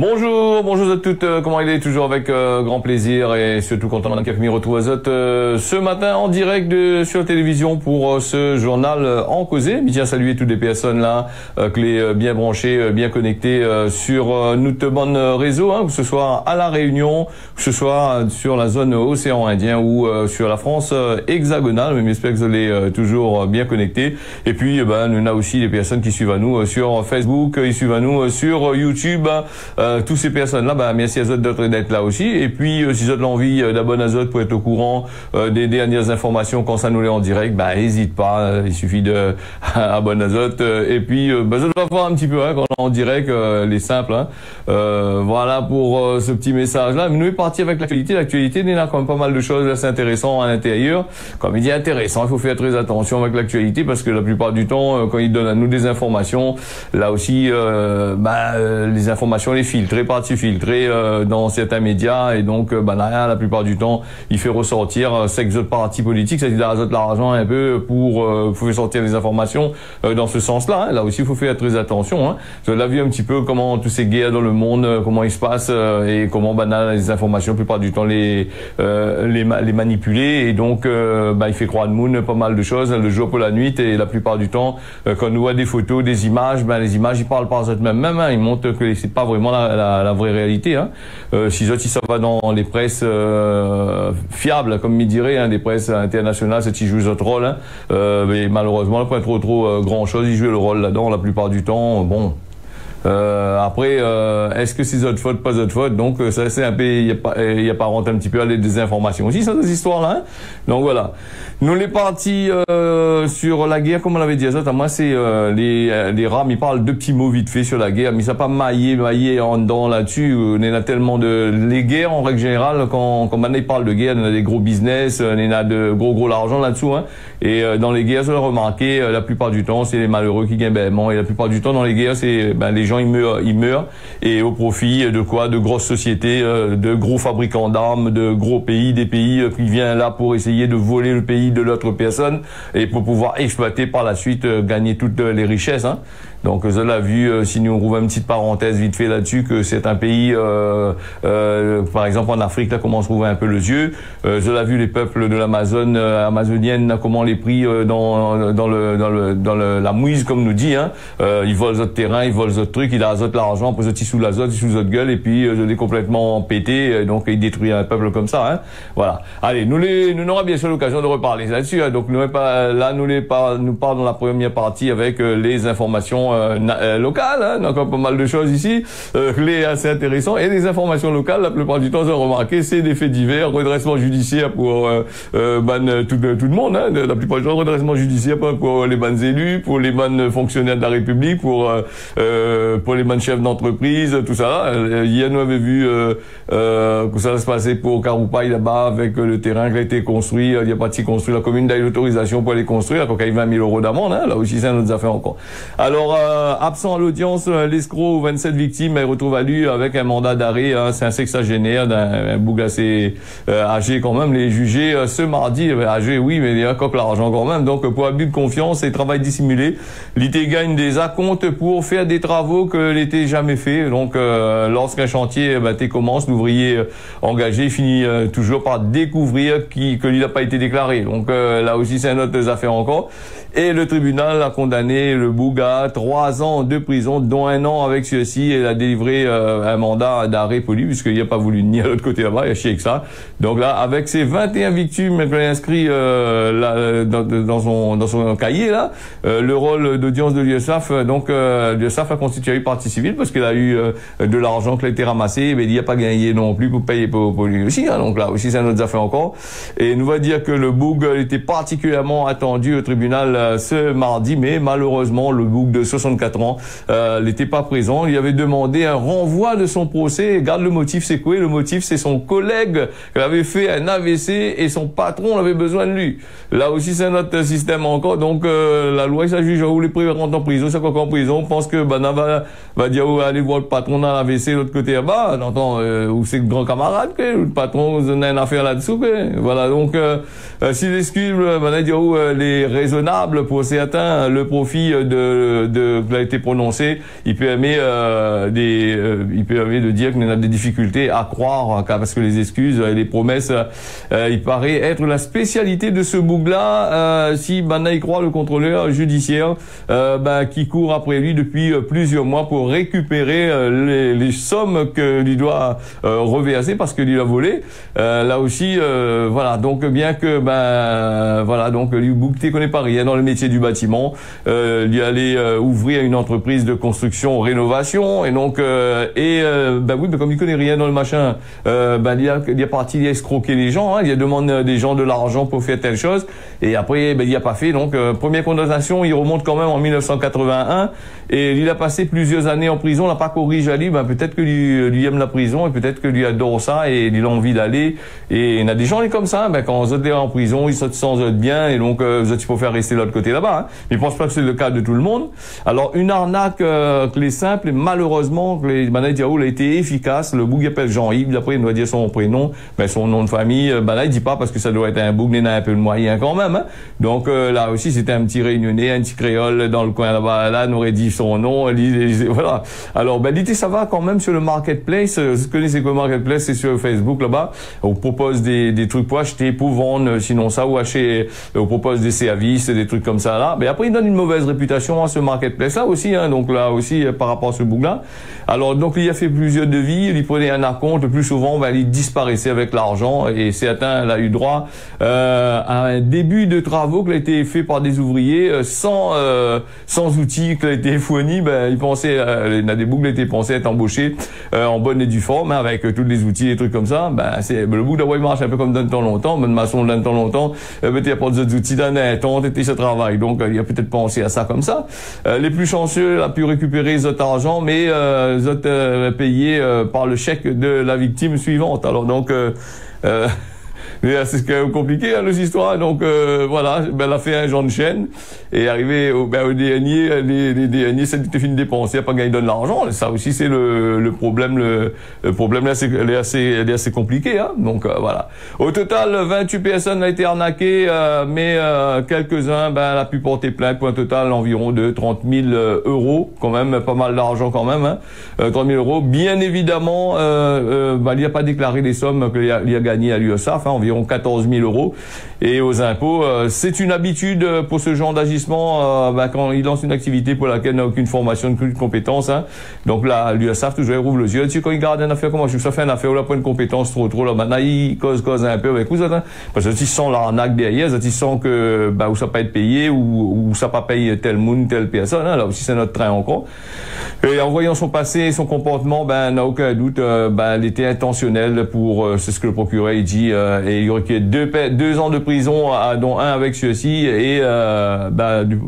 Bonjour à toutes, comment il est? Toujours avec grand plaisir et surtout content de m'y retrouver ce matin en direct sur la télévision pour ce journal en causé. Je tiens à saluer toutes les personnes là, clés bien branchées, bien connectées sur notre bon réseau, que ce soit à La Réunion, que ce soit sur la zone océan Indien ou sur la France hexagonale, mais j'espère que vous allez toujours bien connectés. Et puis, nous avons aussi des personnes qui suivent à nous sur Facebook, ils suivent à nous sur YouTube. Tous ces personnes-là, merci à eux d'être là aussi. Et puis, si vous avez l'envie d'abonner à eux pour être au courant des dernières informations quand ça nous est en direct, n'hésite pas, il suffit de abonner à eux. Et puis, vous allez voir un petit peu quand on est en direct, les simples. Voilà pour ce petit message-là. Mais nous est parti avec l'actualité. L'actualité, il y a quand même pas mal de choses assez intéressantes à l'intérieur. Comme il dit intéressant, il faut faire très attention avec l'actualité parce que la plupart du temps, quand ils donnent à nous des informations, là aussi, les informations les filtrées, parties filtrées dans certains médias et donc la plupart du temps il fait ressortir c'est que d'autres partis politiques, c'est-à-dire l'argent un peu pour faire sortir les informations dans ce sens-là. Là aussi il faut faire très attention. Vous avez vu un petit peu comment tous ces guerres dans le monde, comment ils se passent et comment les informations la plupart du temps les manipuler et donc il fait croire de monde pas mal de choses le jour pour la nuit et la plupart du temps quand on voit des photos, des images, les images ils parlent par eux-mêmes, ils montrent que c'est pas vraiment la vraie réalité. Si ça va dans les presses fiables, comme il dirait, des presses internationales, c'est qu'ils jouent notre rôle. Mais malheureusement, pas trop grand chose, ils jouent le rôle là-dedans la plupart du temps. Bon. Après, est-ce que c'est votre faute, pas votre faute? Donc ça c'est un peu, il y a pas rentré un petit peu à l'aide des informations aussi, ça ces histoires-là. Donc voilà. Nous les partis sur la guerre, comme on l'avait dit à moi, c'est les rames, ils parlent de petits mots vite fait sur la guerre, mais ça pas maillé en dedans là-dessus. On en a tellement les guerres en règle générale, quand maintenant ils parlent de guerre, on a des gros business, on en a de gros l'argent là-dessous. Et dans les guerres, vous avez remarqué, la plupart du temps, c'est les malheureux qui gagnent bêtement. Et la plupart du temps, dans les guerres, c'est les gens ils meurent et au profit de quoi? De grosses sociétés, de gros fabricants d'armes, de gros pays, des pays qui viennent là pour essayer de voler le pays de l'autre personne et pour pouvoir exploiter par la suite, gagner toutes les richesses. Donc, vous l'avez vu, si nous ouvrons une petite parenthèse vite fait là-dessus, que c'est un pays, par exemple en Afrique, là, comment on se trouve un peu le yeux. Vous l'avez vu les peuples de l'Amazone, amazonienne, comment les prix dans la mouise, comme nous dit. Ils volent notre terrain, ils volent notre truc, ils azotent l'argent, après ils sous l'azote, ils sous notre gueule, et puis ils est complètement pété, donc ils détruisent un peuple comme ça. Voilà. Allez, nous aurons bien sûr l'occasion de reparler là-dessus. Donc nous parlons dans la première partie avec les informations locales, donc pas mal de choses ici, les assez intéressants et des informations locales. La plupart du temps, j'ai remarqué, c'est des faits divers, redressement judiciaire pour tout le monde. La plupart du temps, redressement judiciaire pour les bonnes élus, pour les bonnes fonctionnaires de la République, pour les bonnes chefs d'entreprise, tout ça. Hier, nous avait vu que ça se passait pour Karoupaï là-bas avec le terrain qui a été construit. Il y a pas de construit. La commune a eu l'autorisation pour aller construire. Donc, il y a 20 000 € d'amende. Là aussi, c'est une autre affaire encore. Alors, absent à l'audience, l'escroc, 27 victimes, est retrouvé à lui avec un mandat d'arrêt. C'est un sexagénaire d'un boug assez âgé quand même. Les jugés ce mardi, âgé oui, mais il y a coque l'argent quand même. Donc pour abus de confiance et travail dissimulé, l'IT gagne des acomptes pour faire des travaux que l'était jamais fait. Donc lorsqu'un chantier commence, l'ouvrier engagé finit toujours par découvrir que lui n'a pas été déclaré. Donc là aussi c'est une autre affaire encore. Et le tribunal a condamné le boug à 3 ans de prison, dont 1 an avec ceci, et il a délivré un mandat d'arrêt pour lui, puisqu'il n'a pas voulu ni à l'autre côté là-bas, il a chié que ça. Donc là, avec ses 21 victimes qu'il a inscrit dans son cahier, là, le rôle d'audience de l'USAF, donc l'USAF a constitué partie civile, parce qu'il a eu de l'argent qui a été ramassé, mais il n'y a pas gagné non plus pour payer pour lui aussi. Donc là aussi, c'est une autre affaire encore. Et nous va dire que le boug était particulièrement attendu au tribunal ce mardi, mais malheureusement, le boug de 64 ans n'était pas présent. Il avait demandé un renvoi de son procès. Regarde le motif, c'est quoi? Le motif, c'est son collègue qui avait fait un AVC et son patron avait besoin de lui. Là aussi, c'est notre système encore. Donc, la loi, ça juge où les privés rentrent en prison. C'est quoi en prison? On pense que va dire aller voir le patron dans l'AVC de l'autre côté là-bas. On entend où c'est le grand camarade, que le patron vous en a une affaire là-dessous. Voilà, donc si l'excuse, dire où les raisonnables pour certains, le profit de qui a été prononcé, il permet il permet de dire qu'on a des difficultés à croire, parce que les excuses et les promesses, il paraît être la spécialité de ce bougla. Si il croit le contrôleur judiciaire qui court après lui depuis plusieurs mois pour récupérer les sommes que lui doit reverser parce que lui a volé. Là aussi, voilà. Donc bien que voilà, donc lui Bougté connaît pas rien dans le métier du bâtiment. Lui allait ouvrir une entreprise de construction rénovation et donc oui, mais comme il connaît rien dans le machin, il a parti escroquer les gens, hein, il a demandé des gens de l'argent pour faire telle chose et après il a pas fait. Donc première condamnation, il remonte quand même en 1981 et il a passé plusieurs années en prison. On n'a pas corrigé à lui, peut-être que lui aime la prison et peut-être que lui adore ça et il a envie d'aller. Et il y a des gens comme ça, quand vous êtes en prison, ils se sentent bien et donc vous êtes, il faut faire rester de l'autre côté là-bas. Hein. Mais je pense pas que c'est le cas de tout le monde. Alors une arnaque clé simple et malheureusement clé a été efficace. Le boug appelle Jean-Yves, après il doit dire son prénom, son nom de famille, là il dit pas parce que ça doit être un boug, il a un peu de moyen quand même. Hein. Donc là aussi c'était un petit réunionnais, un petit créole dans le coin là-bas, là on aurait dit son nom, voilà. Alors ça va quand même sur le marketplace. Vous connaissez quoi le marketplace, c'est sur Facebook là-bas. On propose des trucs pour acheter, pour vendre, sinon ça ou acheter, on propose des services, des trucs comme ça là. Mais après il donne une mauvaise réputation à ce marketplace là aussi. Hein. Donc là aussi par rapport à ce boug là. Alors donc il a fait plusieurs devis, il prenait un acompte, le plus souvent il disparaissait avec l'argent et certains il a eu droit à un début de travaux qui a été fait par des ouvriers sans outils qui a été fournis. Il pensait, il y a des bougs qui étaient pensés être embauchés en bonne et due forme avec tous les outils et trucs comme ça. C'est le boug d'avoir marché un peu comme dans le temps longtemps, de maçon dans le temps longtemps, il a pas des outils dans un temps, c'était ce travail. Donc il a peut-être pensé à ça comme ça. Les plus chanceux a pu récupérer cet argent, mais payé par le chèque de la victime suivante. Alors donc c'est quand même compliqué hein, les histoires. Donc voilà, elle a fait un genre de chaîne et arrivé au dernier, les derniers, ça était fini de dépenser, il a pas gagné de l'argent. Ça aussi c'est le problème. Le problème là, elle est assez compliqué. Hein. Donc voilà. Au total, 28 personnes ont été arnaquées, mais quelques-uns, elle a pu porter plainte pour un total environ de 30 000 euros, quand même pas mal d'argent quand même. Hein. 30 000 euros. Bien évidemment, il n'a pas déclaré les sommes qu'il a gagnées à l'URSSAF, hein, environ 14 000 euros. Et aux impôts, c'est une habitude pour ce genre d'agissement quand il lance une activité pour laquelle il n'a aucune formation, aucune compétence. Hein. Donc là, l'URSSAF toujours il rouvre les yeux. Tu sais, quand il garde une affaire, comment ça fait une affaire où il n'a pas une compétence trop là, maintenant il cause un peu avec vous, hein. Parce que tu sens l'arnaque derrière, tu sens que où ça peut être payé ou ça pas paye tel monde, telle personne. Hein. Là aussi c'est notre train encore. Et en voyant son passé et son comportement, n'a aucun doute, il était intentionnel pour, c'est ce que le procureur il dit, et il y aurait 2 ans de prison, dont un avec ceci et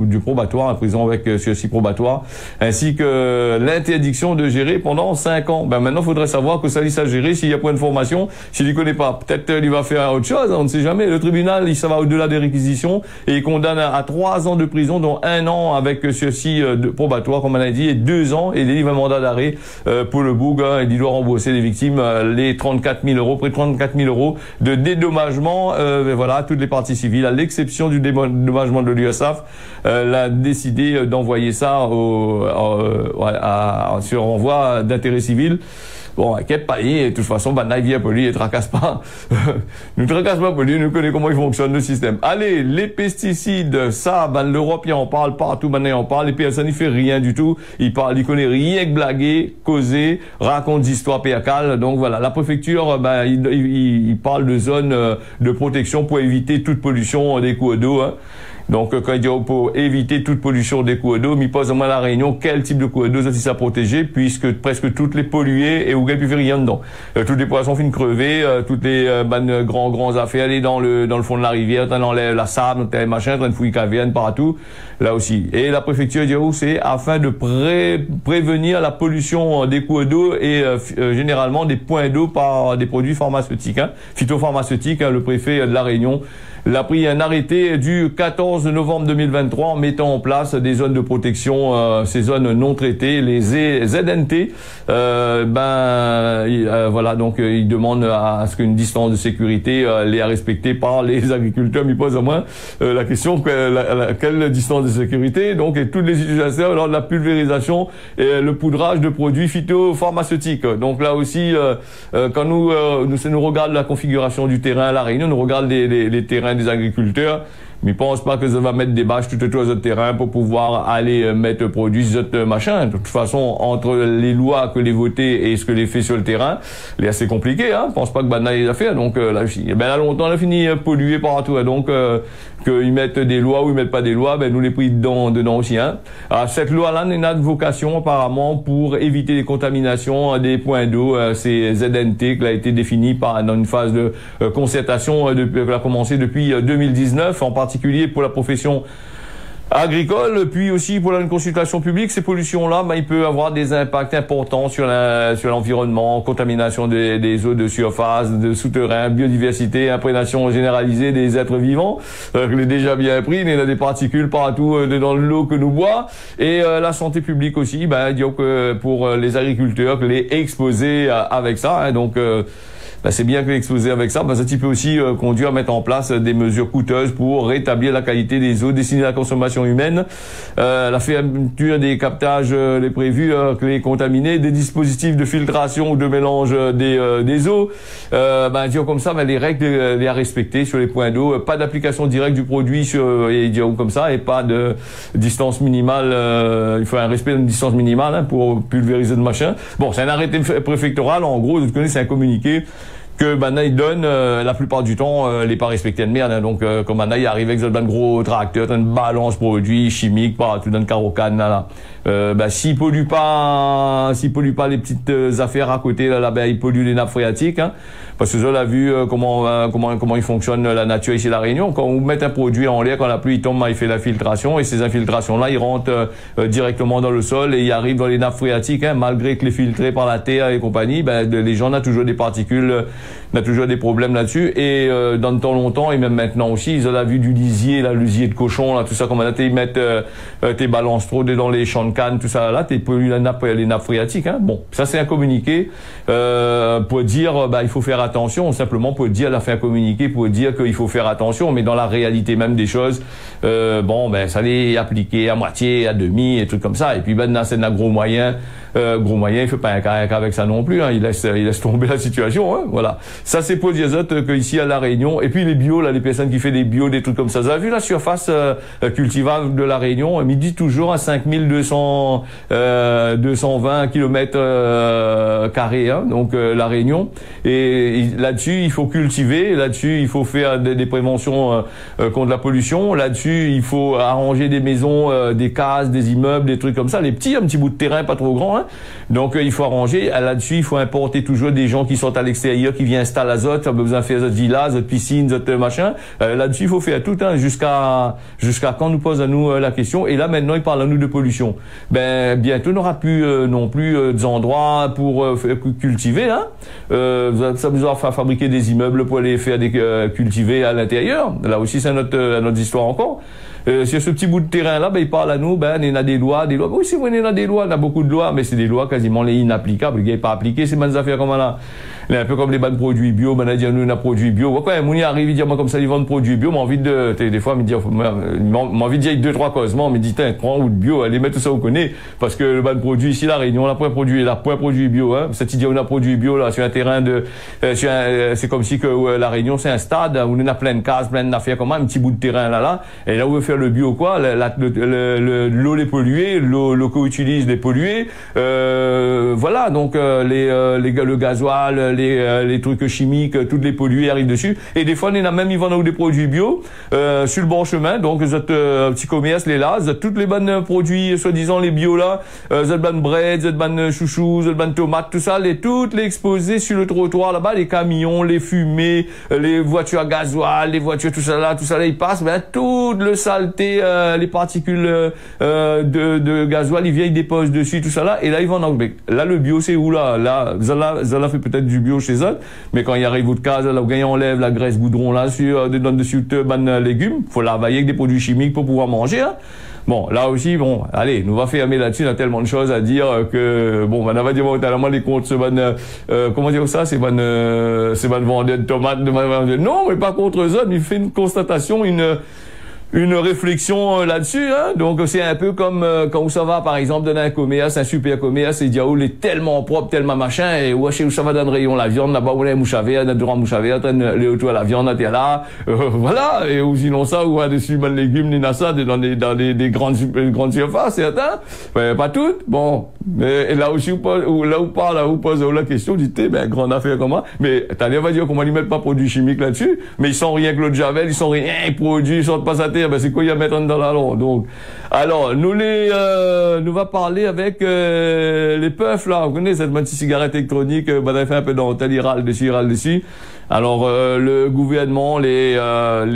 du probatoire, la prison avec ceci probatoire, ainsi que l'interdiction de gérer pendant 5 ans. Maintenant, il faudrait savoir que ça lui à gérer s'il y a pas une formation, s'il ne connaît pas. Peut-être il va faire autre chose, on ne sait jamais. Le tribunal, ça va au-delà des réquisitions et il condamne à 3 ans de prison, dont 1 an avec ceci de probatoire, comme on a dit, et 2 ans et délivre un mandat d'arrêt pour le boug. Hein, il doit rembourser les victimes les 34 000 euros, près de 34 000 euros de dédommagement. Voilà, toutes les parties civiles, à l'exception du dédommagement de l'URSSAF, a décidé d'envoyer ça sur renvoi d'intérêt civil. Bon, inquiète pas, et de toute façon, il vient pour lui, il tracasse pas. Nous tracasse pas pour lui, nous connaissons comment il fonctionne le système. Allez, les pesticides, ça, l'Europe, il en parle partout, maintenant il en parle, et personne n'y fait rien du tout. Il connaît rien que blaguer, causer, raconte des histoires péacales. Donc voilà, la préfecture, il parle de zones de protection pour éviter toute pollution des cours d'eau, hein. Donc, quand il dit pour éviter toute pollution des cours d'eau, il pose au moins la réunion quel type de cours d'eau ça à protéger, puisque presque toutes les polluées et où il ne peut faire rien dedans. Toutes les poissons finissent crevés, toutes les grands affaires aller dans le fond de la rivière, dans la sable, dans les machins, dans les fouilles caviennes partout, là aussi. Et la préfecture dit c'est afin de prévenir la pollution des cours d'eau et généralement des points d'eau par des produits pharmaceutiques, hein, phytopharmaceutiques. Hein, le préfet de la Réunion l'a pris un arrêté du 14 11 novembre 2023 en mettant en place des zones de protection, ces zones non traitées, les ZNT. Voilà, donc il demande à ce qu'une distance de sécurité l'est respectée par les agriculteurs. Mais il pose à moi la question quelle distance de sécurité. Donc et toutes les utilisateurs lors de la pulvérisation et le poudrage de produits phytopharmaceutiques. Donc là aussi, quand nous regardons la configuration du terrain à La Réunion, nous regardons les terrains des agriculteurs, mais pense pas que ça va mettre des bâches tout autour de ce terrain pour pouvoir aller mettre produits machin. De toute façon, entre les lois que les voter et ce que les fait sur le terrain, c'est assez compliqué, hein. Pense pas que Banaï a fait. Donc là longtemps on a fini pollué partout. Hein. Donc qu'ils mettent des lois ou ils mettent pas des lois, nous les pris dedans aussi, hein. Alors, cette loi-là n'a de vocation apparemment pour éviter les contaminations des points d'eau, ces ZNT qui a été défini dans une phase de concertation qui a commencé depuis 2019, en particulier pour la profession agricole, puis aussi pour une consultation publique. Ces pollutions-là, il peut avoir des impacts importants sur l'environnement, contamination des eaux de surface, de souterrains, biodiversité, imprégnation généralisée des êtres vivants. Je l'ai déjà bien appris, il y a des particules partout dans l'eau que nous boit. Et la santé publique aussi, disons que pour les agriculteurs, que les exposer avec ça, hein, donc c'est bien que l'exposer avec ça, ça peut aussi conduire à mettre en place des mesures coûteuses pour rétablir la qualité des eaux destinées à la consommation humaine, la fermeture des captages les prévus, les contaminés, des dispositifs de filtration ou de mélange des eaux, disons comme ça, les règles les à respecter sur les points d'eau, pas d'application directe du produit disons comme ça, et pas de distance minimale, il faut un respect d'une distance minimale, hein, pour pulvériser de machin. Bon, c'est un arrêté préfectoral, en gros, vous connaissez, c'est un communiqué que il donne la plupart du temps les pas respectés de merde, hein. Donc comme il arrive avec un gros tracteur, une balance produits chimiques partout dans le carocane là. S'il pollue pas les petites affaires à côté là, il pollue les nappes phréatiques, hein. Parce que je l'ai vu comment il fonctionne la nature ici à La Réunion. Quand on met un produit en l'air, quand la pluie tombe, il fait la filtration, et ces infiltrations là, ils rentrent directement dans le sol et ils arrivent dans les nappes phréatiques, hein, malgré que les filtrés par la terre et compagnie, les gens ont toujours des particules, on a toujours des problèmes là-dessus. Et dans le temps longtemps, et même maintenant aussi, ils ont vu du lisier, le lisier de cochon, là, tout ça, comme là, ils mettent tes balances trop dans les champs de canne, tout ça là, t'es pollué les nappes phréatiques, hein. Bon, ça c'est un communiqué pour dire il faut faire attention, simplement pour dire, faire un communiqué pour dire qu'il faut faire attention, mais dans la réalité même des choses, ça l'est appliqué à moitié, à demi, et trucs comme ça. Et puis c'est un gros moyen, il fait pas un cas avec ça non plus, hein. Il laisse tomber la situation, hein. Voilà. Ça c'est pour dire que ici à La Réunion, et puis les bio, là, les personnes qui font des bio, des trucs comme ça. Vous avez vu la surface cultivable de La Réunion, il dit toujours à 5220 km carrés, hein, donc La Réunion. Et là-dessus, il faut cultiver, là-dessus, il faut faire des préventions contre la pollution, là-dessus, il faut arranger des maisons, des cases, des immeubles, des trucs comme ça, un petit bout de terrain pas trop grand, hein. Donc il faut arranger, là-dessus, il faut importer toujours des gens qui sont à l'extérieur, qui viennent installer l'azote, on a besoin de faire cette villa, cette piscine, cette machin. Là-dessus, il faut faire tout, hein, jusqu'à quand nous pose à nous la question. Et là, maintenant, il parle à nous de pollution. Bientôt, on n'aura plus non plus des endroits pour cultiver, hein. Ça nous aura fait fabriquer des immeubles pour aller faire cultiver à l'intérieur. Là aussi, c'est notre histoire encore. Sur ce petit bout de terrain-là, il parle à nous, il y a des lois. Oui, c'est vrai, il y a des lois, il y a beaucoup de lois, mais c'est des lois quasiment inapplicables. Il n'y a pas appliqué ces bonnes affaires comme là. Il est un peu comme les bons produits bio, on a dit, nous, on a produits bio. Quand un mouni arrive, il dit, moi, comme ça, ils vendent produits bio, des fois, il me dit, envie de dire avec 2-3 causes, il me dit, prends ou de bio, allez, mettre tout ça, on connaît, parce que le bon produit ici, La Réunion, on a point produit bio, hein. Cette idée, on a produit bio, là, sur un terrain c'est comme si que La Réunion, c'est un stade où on a plein de cases, plein d'affaires, comme un petit bout de terrain, là, et là, on veut faire le bio, quoi, l'eau est polluée, l'eau qu'on utilise est polluée, voilà, donc, le gasoil, les trucs chimiques, toutes les pollués arrivent dessus. Et des fois, ils vendent des produits bio sur le bon chemin. Donc, petit commerce, tous les bons produits, soi-disant les bio là, bonnes bread, bonnes chouchous, bonnes tomates, tout ça, toutes les exposées sur le trottoir là-bas, les camions, les fumées, les voitures à gasoil, les voitures, tout ça là, ils passent, toute le saleté, les particules de gasoil, ils déposent dessus, tout ça là, et là, ils vendent. Là, le bio, c'est où là? Là, ça fait peut-être du bio chez eux, mais quand il arrive au cas, là, où on enlève la graisse goudron là, dessus de légumes, faut la travailler avec des produits chimiques pour pouvoir manger, hein. Bon, là aussi, bon, allez, nous va fermer là-dessus, on a tellement de choses à dire que, bon, on va dire, bon, t'as les comptes, comment dire ça, c'est bonne vendeur de tomates, non, mais pas contre eux, il fait une constatation, une réflexion là-dessus, hein. Donc c'est un peu comme quand ça va par exemple dans un commerce, un super commerce, il dit oh il est tellement propre, tellement machin, et où ça va dans le rayon la viande là-bas où les mouches à verre, dans mouche à verre, les autour à la viande t'es là, voilà, et ou sinon ça ou dessus ben légumes ni ça dans des grandes surfaces certains, pas toutes, bon, mais et là aussi où pose la question, dit ben grande affaire comment, mais t'as l'air va dire comment ils mettent pas produits chimiques là-dessus, mais ils sont rien que l'eau de javel, ils sont rien produits, ils sortent pas sa terre. Ben c'est quoi il y a à mettre dans la langue. Donc, alors nous va parler avec les puffs là. Vous connaissez cette petite cigarette électronique, ben elle fait un peu dentelle, il râle dessus. Alors le gouvernement, les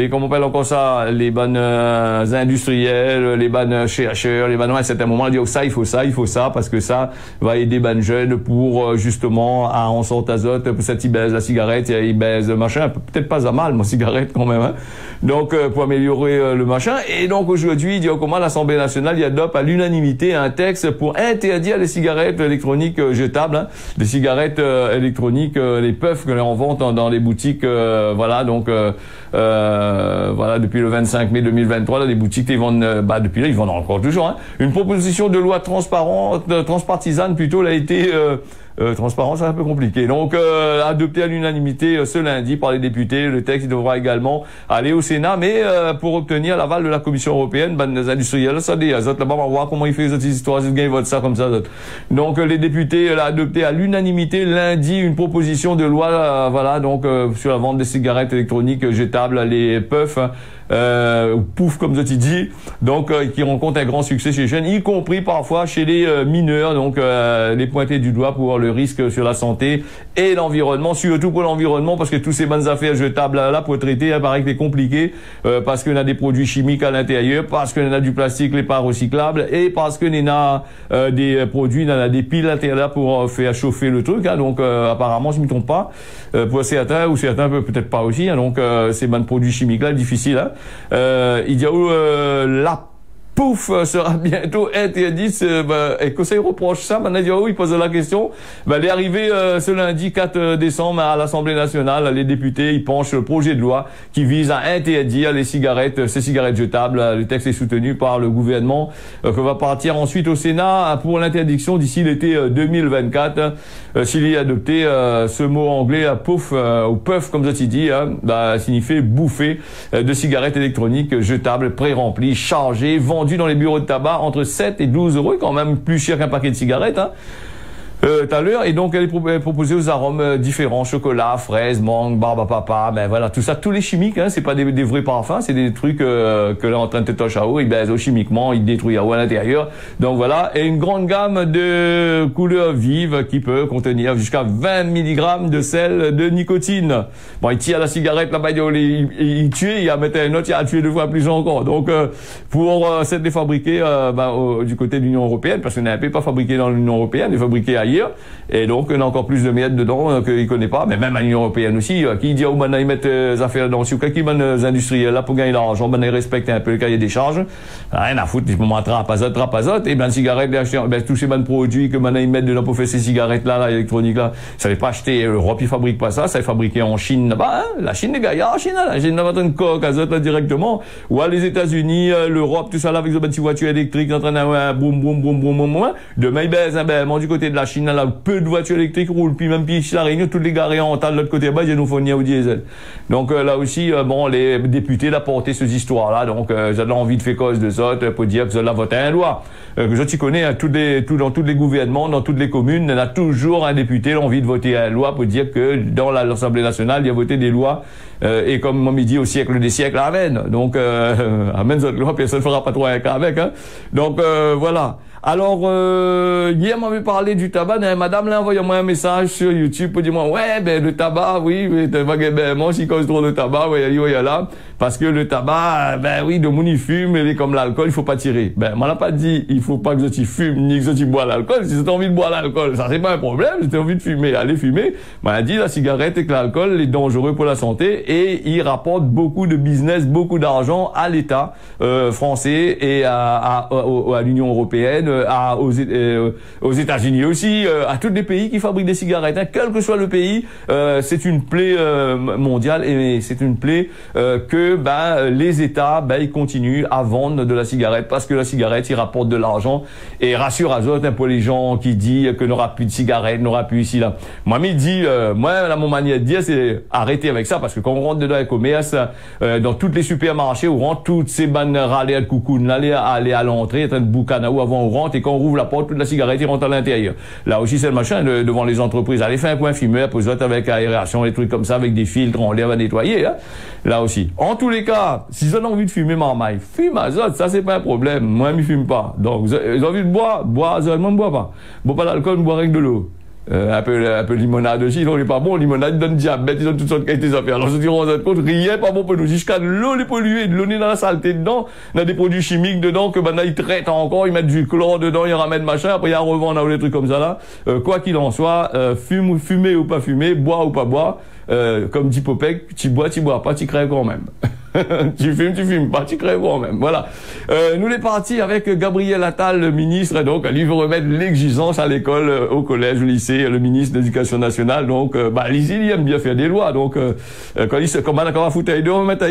comment on appelle encore ça, les bonnes industriels, les bonnes chercheurs, les bonnes à un certain moment, ils disent oh, ça, il faut ça parce que ça va aider les jeunes pour justement à en sorte azote pour cette ils baisent la cigarette, ils baisent le machin, peut-être pas à mal mon cigarette quand même, hein. Donc pour améliorer le machin, et donc aujourd'hui il dit comment l'Assemblée nationale il adopte à l'unanimité un texte pour interdire les cigarettes électroniques jetables, hein, les cigarettes électroniques, les puffs que l'on vend dans les boutiques, voilà, donc voilà, depuis le 25 mai 2023, là, les boutiques ils vendent, depuis là ils vendent encore toujours, hein. Une proposition de loi transpartisane plutôt, elle a été transparent, c'est un peu compliqué. Donc, adopté à l'unanimité ce lundi par les députés, le texte devra également aller au Sénat, mais pour obtenir l'aval de la Commission européenne, les industriels, ça dit, là-bas, on va voir comment ils font cette histoire, ils votent ça comme ça. Donc, les députés l'ont adopté à l'unanimité lundi une proposition de loi, voilà, donc sur la vente des cigarettes électroniques jetables, les puffs, pouf comme ça tu dis, donc qui rencontre un grand succès chez les jeunes, y compris parfois chez les mineurs, donc les pointés du doigt pour le risque sur la santé et l'environnement, surtout pour l'environnement, parce que tous ces bonnes affaires jetables là pour traiter, il paraît que c'est compliqué, parce qu'on a des produits chimiques à l'intérieur, parce qu'on a du plastique les pas recyclables, et parce qu'on a des produits, on a des piles à l'intérieur pour faire chauffer le truc, hein, donc apparemment je ne me trompe pas, pour certains ou certains peut-être pas aussi, hein, donc ces bonnes produits chimiques là difficiles, hein. Il y a la pouf sera bientôt interdite, et que ça reproche ça, maintenant il pose la question, elle est arrivée ce lundi 4 décembre à l'Assemblée nationale, les députés ils penchent le projet de loi qui vise à interdire ces cigarettes jetables. Le texte est soutenu par le gouvernement, que va partir ensuite au Sénat pour l'interdiction d'ici l'été 2024. S'il est adopté, ce mot anglais pouf ou puff comme ça tu dis, hein, signifie bouffer de cigarettes électroniques jetables pré-remplies, chargées, vendues dans les bureaux de tabac entre 7 et 12 euros, quand même plus cher qu'un paquet de cigarettes, hein. Tout à l'heure, et donc elle est proposée aux arômes différents, chocolat, fraise, mangue, barbe à papa, ben voilà, tout ça, tous les chimiques, hein, c'est pas des vrais parfums, c'est des trucs que là en train de toucher à eau, ils baisent chimiquement, ils détruisent à eau à l'intérieur, donc voilà, et une grande gamme de couleurs vives qui peut contenir jusqu'à 20 mg de sel de nicotine. Bon, il tire la cigarette là-bas, il tue, il a mettre un autre, il a tué 2 fois plus encore, donc pour cette les fabriquer du côté de l'Union européenne, parce qu'on n'a pas fabriqué dans l'Union européenne, il est fabriqué ailleurs. Et donc, on a encore plus de miettes dedans qu'il connaît pas, mais même à l'Union européenne aussi, qui dit, oh, maintenant, ils mettent des affaires dans le qui mènent les industriels là pour gagner l'argent, ils respectent un peu le cahier des charges. Rien à foutre, ils vont trapazote, et ben, cigarettes, tous ces produits que maintenant ils mettent dedans pour faire ces cigarettes là, électroniques là, ça n'est pas acheté, l'Europe, ils fabriquent pas ça, ça est fabriqué en Chine là-bas, hein, la Chine, les gars, il y a en Chine, là, la Chine, là, une coque azote là directement, ou à les États-Unis, l'Europe, tout ça là, avec des petites voitures électriques, en train d'un boum, boum, boum, boum, boum, boum, demain, ils baissent, du côté de la Chine, là, peu de voitures électriques roulent, puis même ici, la Réunion, toutes les gares en tas de l'autre côté, ils nous font au diesel. Donc, là aussi, bon, les députés, là, porté ces histoires-là, donc, j'ai envie de faire cause de ça, pour dire que ça, là, voté une loi. Que je t'y connais, hein, dans tous les gouvernements, dans toutes les communes, il y a toujours un député, qui a envie de voter une loi pour dire que dans l'Assemblée nationale, il y a voté des lois Et comme moi dit au siècle des siècles, amen. Donc, amen, personne ne fera pas trop avec, hein. Donc, voilà. Alors, hier, m'avait parlé du tabac, et madame l'a envoyé moi un message sur YouTube pour dire moi, ouais, ben, le tabac, oui, moi, si cause trop le tabac, ouais, là, parce que le tabac, ben oui, de mon il fume, et comme l'alcool, il faut pas tirer. Ben, moi, n'a pas dit, il faut pas que tu fumes, ni que tu bois l'alcool. Si tu as envie de boire l'alcool, ça, c'est pas un problème. Si tu as envie de fumer, allez fumer. M'a dit, la cigarette et que l'alcool est dangereux pour la santé, et il rapporte beaucoup de business, beaucoup d'argent à l'État, français et à l'Union européenne, aux États-Unis aussi, à tous les pays qui fabriquent des cigarettes, hein, quel que soit le pays, c'est une plaie mondiale, et c'est une plaie que les États ils continuent à vendre de la cigarette parce que la cigarette il rapporte de l'argent, et rassure à autres, hein, pour les gens qui disent que n'aura plus de cigarettes, n'aura plus ici là. Moi mon manière de dire c'est arrêter avec ça, parce que quand on rentre dedans les commerces, dans tous les supermarchés, on rentre toutes ces bannes râlées à coucoune, aller à l'entrée, il y a un boucan où avant on rentre, et quand on rouvre la porte, toute la cigarette il rentre à l'intérieur. Là aussi c'est le machin devant les entreprises. Allez faire un coin fumeur, pose avec aération, des trucs comme ça, avec des filtres, on les va nettoyer, hein. Là aussi. En tous les cas, si vous avez envie de fumer marmaille, fume azote, ça c'est pas un problème. Moi, je ne fume pas. Donc, vous avez envie de boire azote, moi je ne bois pas. Bois pas d'alcool, je bois avec de l'eau. Un peu de limonade aussi, donc il n'est pas bon. Limonade donne diabète, ils ont toutes sortes de qualités affaires. Alors, je dis, on se rend compte, rien pas bon pour nous. Jusqu'à de l'eau les polluée, de l'eau dans la saleté dedans, on a des produits chimiques dedans que ils traitent encore, ils mettent du chlore dedans, ils ramènent machin, après ils revendent, on a des trucs comme ça là. Quoi qu'il en soit, fumer ou pas fumer, boire ou pas boire, comme dit Popek, tu bois pas, tu crèves quand même. tu fumes pas, tu crèves quand même. Voilà. Nous les partis avec Gabriel Attal, le ministre, donc, lui veut remettre l'exigence à l'école, au collège, au lycée, le ministre de l'Éducation nationale. Donc, il aime bien faire des lois. Donc, quand il se, comme on a foutu on va mettre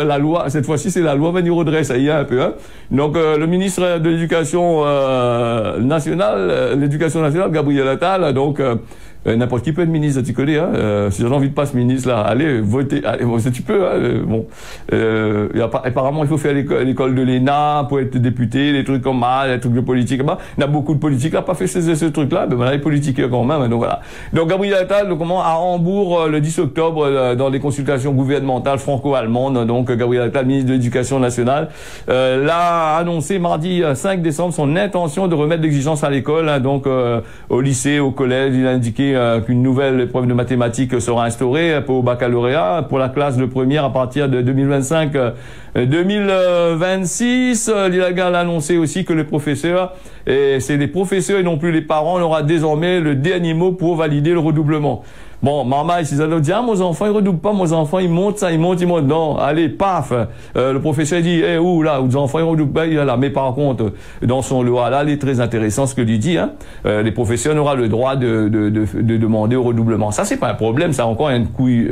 la loi, cette fois-ci, c'est la loi venir redresse, ça y est un peu, hein. Donc, le ministre de l'Éducation, nationale, Gabriel Attal, donc, n'importe qui peut être ministre, tu connais, hein. Si j'ai envie de passer ministre, là, allez, voter, allez, bon, tu peux, hein. Bon, apparemment, il faut faire l'école de l'ENA pour être député, des trucs comme ça, des trucs de politique. Il y a beaucoup de politiques, là, pas fait ce truc-là, mais les politiques quand même, donc voilà. Donc, Gabriel Attal, à Hambourg, le 10 octobre, dans les consultations gouvernementales franco-allemandes, donc, Gabriel Attal, ministre de l'Éducation nationale, l'a annoncé mardi 5 décembre son intention de remettre l'exigence à l'école, hein, donc, au lycée, au collège. Il a indiqué qu'une nouvelle épreuve de mathématiques sera instaurée pour le baccalauréat, pour la classe de première à partir de 2025-2026. Il a annoncé aussi que les professeurs, et c'est les professeurs et non plus les parents, aura désormais le dernier mot pour valider le redoublement. Bon, maman, si ça dit, mon enfant, il redouble pas, mon enfant, il monte ça, il monte. Non, allez, paf. Le professeur dit, où là, vos enfants, ils redoublent pas, il est là. Mais par contre, dans son loi, là, il est très intéressant ce que lui dit, hein. Les professeurs n'auront le droit de demander au redoublement. Ça, c'est pas un problème, ça encore une couille,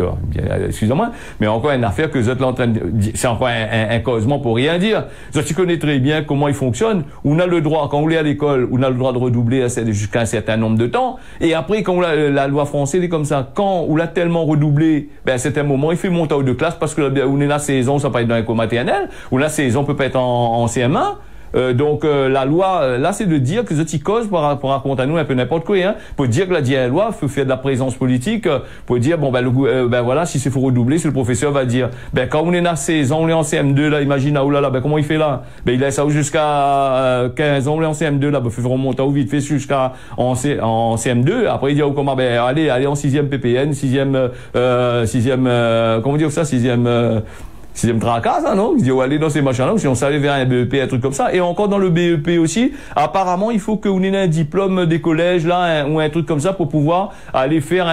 excusez-moi, mais encore une affaire que vous êtes là en train de dire, c'est encore un causement pour rien dire. Tu connais très bien comment il fonctionne. On a le droit, quand on est à l'école, on a le droit de redoubler jusqu'à un certain nombre de temps. Et après, quand la loi française est comme ça, quand on l'a tellement redoublé, à un moment, il fait monter de classe parce que on est la saison, ça peut être dans l'école maternelle, ou la saison peut pas être en CM1. Donc la loi, là, c'est de dire que ce cause pour raconter à nous un peu n'importe quoi, hein, pour dire que la loi faut faire de la présence politique, pour dire voilà, si c'est faut redoubler, si le professeur va dire, quand on est à 16 ans, on est en CM2 là, imagine comment il fait là, il laisse ça jusqu'à 15 ans, on est en CM2 là, faut remonter vite fait jusqu'à en CM2, après il dit comment allez en 6e PPN, 6e comment dire ça, 6e tracas, hein, non? Il dit, aller dans ces machins-là, si on savait vers un BEP, un truc comme ça. Et encore dans le BEP aussi, apparemment, il faut qu'on ait un diplôme des collèges, là, ou un truc comme ça pour pouvoir aller faire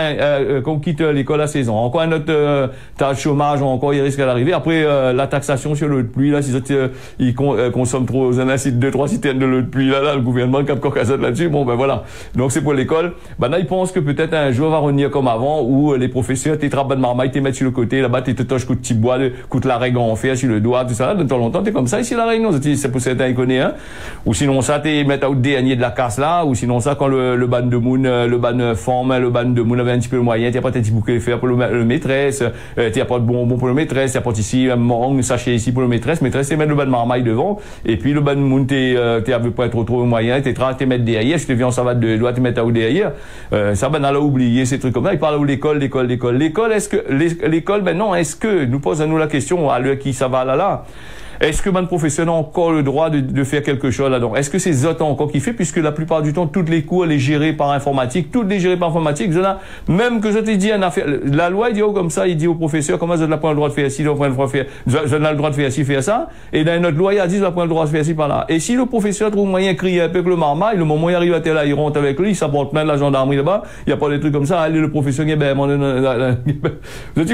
qu'on quitte l'école à 16 ans. Encore un autre, tas de chômage, encore, il risque d'arriver. Après, la taxation sur l'eau de pluie, là, si ils consomment trop, on a 2-3 citernes de l'eau de pluie, là, le gouvernement cap cocazote là-dessus. Bon, voilà. Donc, c'est pour l'école. Là, ils pensent que peut-être un jour va revenir comme avant, où les professeurs, t'es trappes de marmaille, t'es mettre sur le côté, là-bas, t'es toches coup de petit bois, coûte la règle en fait sur le doigt, tout ça, de temps en temps, t'es comme ça ici la Réunion, c'est pour certains, ils connaissent, hein. Ou sinon ça, t'es mettre au dernier de la casse là, ou sinon ça, quand le ban de moon, le ban forme, le ban de moon avait un petit peu le moyen, t'as pas tes petits bouquets faire pour le maîtresse, t'as pas de bonbon pour le maîtresse, t'as pas ici un mangue, sachet ici pour le maîtresse, c'est mettre le ban de marmaille devant, et puis le ban de moon, t'es à peu près trop moyen, t'es mettre derrière, je te viens en savate de doigts, t'es mettre à derrière, ça, ben, on a oublié ces trucs comme ça, il parle de l'école, est-ce que, l'école, ben non, est-ce que, nous posons-nous la question, à l'heure qui ça va là, est-ce que le professeur a encore le droit de faire quelque chose là-dedans? Est-ce que c'est Zot encore qui fait, puisque la plupart du temps, toutes les cours, les gérées par informatique, même que Zot, il dit, la loi, il dit, comme ça, il dit au professeur, comment Zot n'a pas le droit de faire ci, Zot n'a le droit de faire ci, faire ça, et dans notre loi, il a dit, Zot n'a pas le droit de faire ci, par là. Et si le professeur trouve moyen de crier un peu que le marmaille, le moment où il arrive à tel là, il rentre avec lui, il s'apporte plein de la gendarmerie là-bas, il n'y a pas des trucs comme ça, allez, le professeur, tu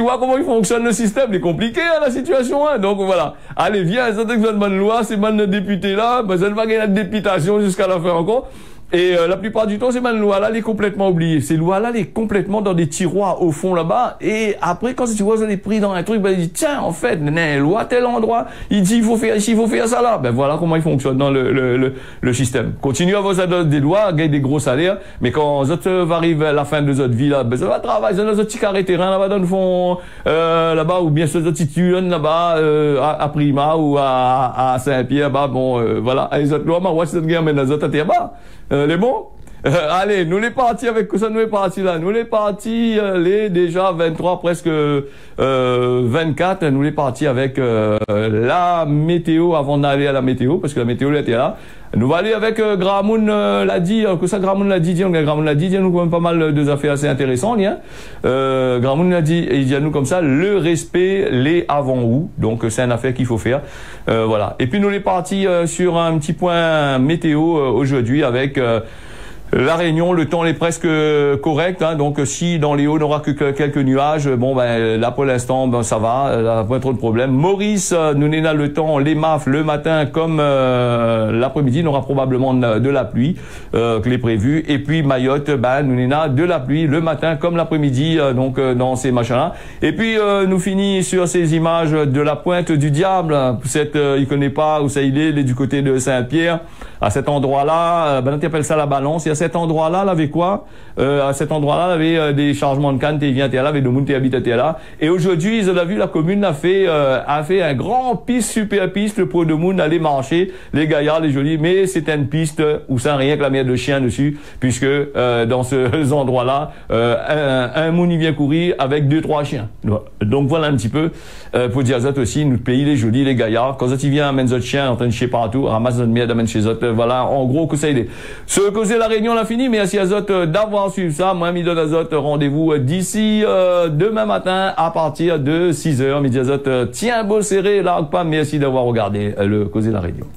vois comment il fonctionne le système, c'est compliqué, hein, la situation, hein, donc voilà. Allez, viens, ça c'est une bonne loi, c'est bonne député là, ben ça ne va gagner la députation jusqu'à la fin encore. Et la plupart du temps, ces loi-là, elle est complètement oubliée. Ces lois-là, elle est complètement dans des tiroirs au fond là-bas. Et après, quand tu vois, elle est pris dans un truc, ben il dit, tiens, en fait, loi tel endroit, il dit, il faut faire ici, il faut faire ça là. Ben voilà comment il fonctionne dans le système. Continue à avoir des lois, gagner des gros salaires, mais quand vous va arriver à la fin de votre vie là, ben ça va travailler, ça va petit carré terrain là-bas dans le fond, là-bas, ou bien ce petit tunnel là-bas, à Prima ou à Saint-Pierre, bah bon, voilà, les autres lois, ma voix, c'est mais dans les autres là-bas. Les bons? Allez, nous les partis avec ça, nous les partis là. Nous les partis, les déjà 23, presque 24, nous les partis avec la météo avant d'aller à la météo, parce que la météo elle était là. Nous va aller avec Gramoun l'a dit, que ça Gramoun l'a dit, nous quand même pas mal de affaires assez intéressantes, hein. Gramoun l'a dit, et il dit à nous comme ça, le respect, les avant où, donc c'est une affaire qu'il faut faire, voilà. Et puis nous les partis sur un petit point météo aujourd'hui avec la Réunion, le temps est presque correct, hein, donc si dans les hauts on n'aura que quelques nuages, bon ben là pour l'instant ben ça va, pas trop de problème. Maurice, nous n'avons le temps, les MAF le matin comme l'après-midi, on aura probablement de la pluie que les prévus. Et puis Mayotte, ben nous n'avons de la pluie le matin comme l'après-midi, donc dans ces machins-là. Et puis nous finissons sur ces images de la Pointe du Diable. Il connaît pas où ça il est du côté de Saint-Pierre. À cet endroit-là, ben on appelle ça la balance. Et à cet endroit-là, il avait quoi? À cet endroit-là, il avait des chargements de canne, t'es là, avec de monde, t'es habité là. Et aujourd'hui, ils ont vu, la commune a fait un grand piste, super piste pour de monde aller marcher, les gaillards, les jolis. Mais c'était une piste où ça rien que la merde de chien dessus, puisque dans ces endroits-là, un monde y vient courir avec 2-3 chiens. Donc voilà un petit peu pour dire ça aussi, notre pays, les jolis, les gaillards. Quand ça y vient, amène autres chiens en train de chier partout, ramasse notre merde, amène chez autres. Voilà, en gros, que ça y est. Ce causer la Réunion, on a fini. Merci à Zot d'avoir suivi ça. Moi, Midon Azot, rendez-vous d'ici demain matin à partir de 6h. Midi Azot, tiens beau serré, là, pas. Merci d'avoir regardé le causer la Réunion.